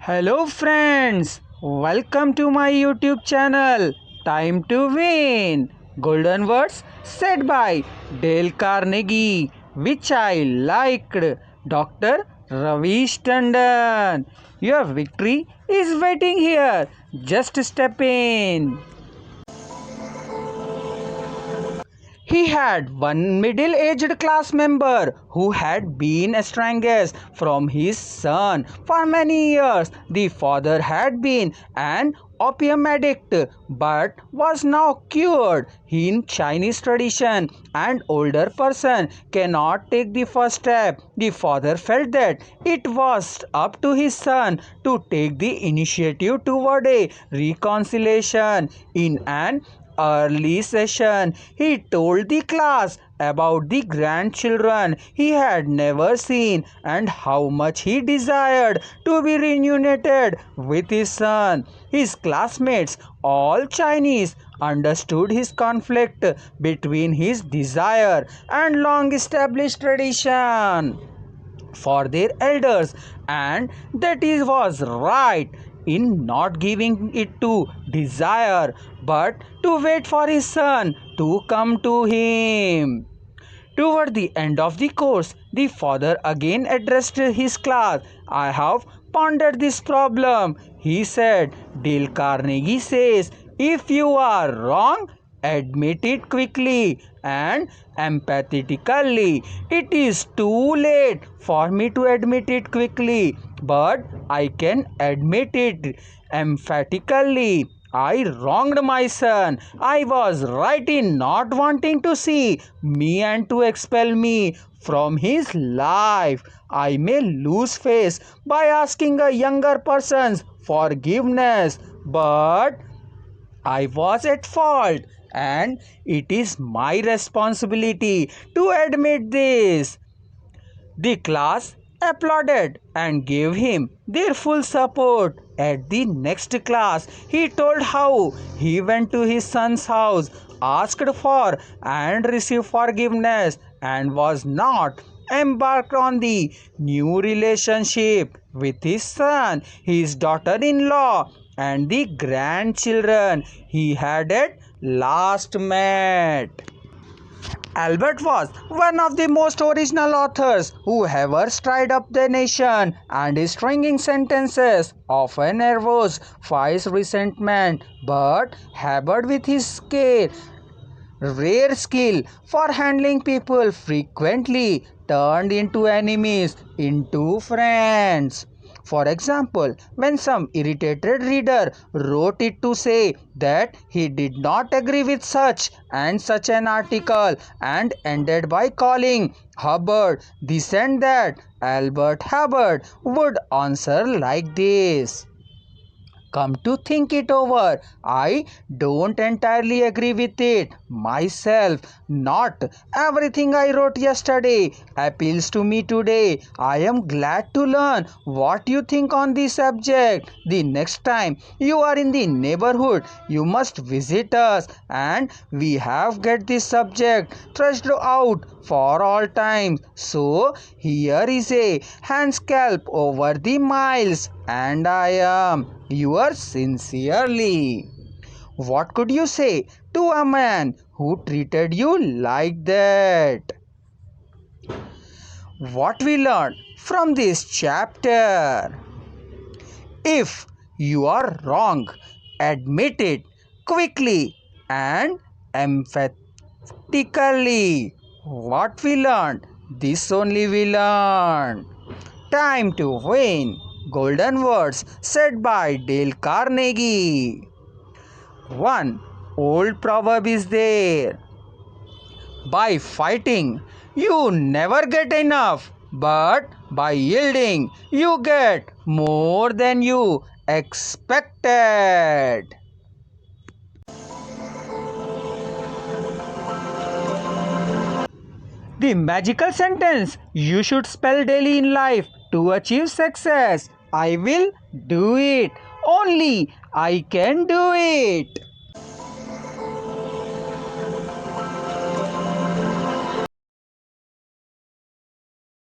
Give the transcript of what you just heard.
Hello friends, welcome to my YouTube channel. Time to win. Golden words said by Dale Carnegie, which I liked. Dr. Ravish Tandon. Your victory is waiting here. Just step in. He had one middle-aged class member who had been estranged from his son for many years. The father had been an opium addict but was now cured. In Chinese tradition, an older person cannot take the first step. The father felt that it was up to his son to take the initiative toward a reconciliation. In an early session, he told the class about the grandchildren he had never seen and how much he desired to be reunited with his son. His classmates, all Chinese, understood his conflict between his desire and long established tradition for their elders, and that he was right in not giving it to desire but to wait for his son to come to him. Toward the end of the course, the father again addressed his class. I have pondered this problem, he said. Dale Carnegie says, if you are wrong, admit it quickly and empathetically. It is too late for me to admit it quickly, but I can admit it emphatically. I wronged my son. I was right in not wanting to see me and to expel me from his life. I may lose face by asking a younger person's forgiveness, but I was at fault, and it is my responsibility to admit this. The class applauded and gave him their full support. At the next class, he told how he went to his son's house, asked for and received forgiveness, and was not embarked on the new relationship with his son, his daughter-in-law, and the grandchildren he had at last met. Albert was one of the most original authors who ever stirred up the nation, and his stringing sentences often aroused fierce resentment, but harbored with his rare skill for handling people frequently turned into enemies into friends. For example, when some irritated reader wrote it to say that he did not agree with such and such an article and ended by calling Hubbard this and that, Albert Hubbard would answer like this. Come to think it over, I don't entirely agree with it myself. Not everything I wrote yesterday appeals to me today. I am glad to learn what you think on this subject. The next time you are in the neighborhood, you must visit us, and we have get this subject thrashed out for all time. So here is a handscalp over the miles, and I am yours sincerely. What could you say to a man who treated you like that? What we learned from this chapter: if you are wrong, admit it quickly and emphatically. What we learned? This only we learned. Time to win. Golden words said by Dale Carnegie. One old proverb is there: by fighting, you never get enough, but by yielding, you get more than you expected. The magical sentence you should spell daily in life to achieve success: I will do it. Only I can do it.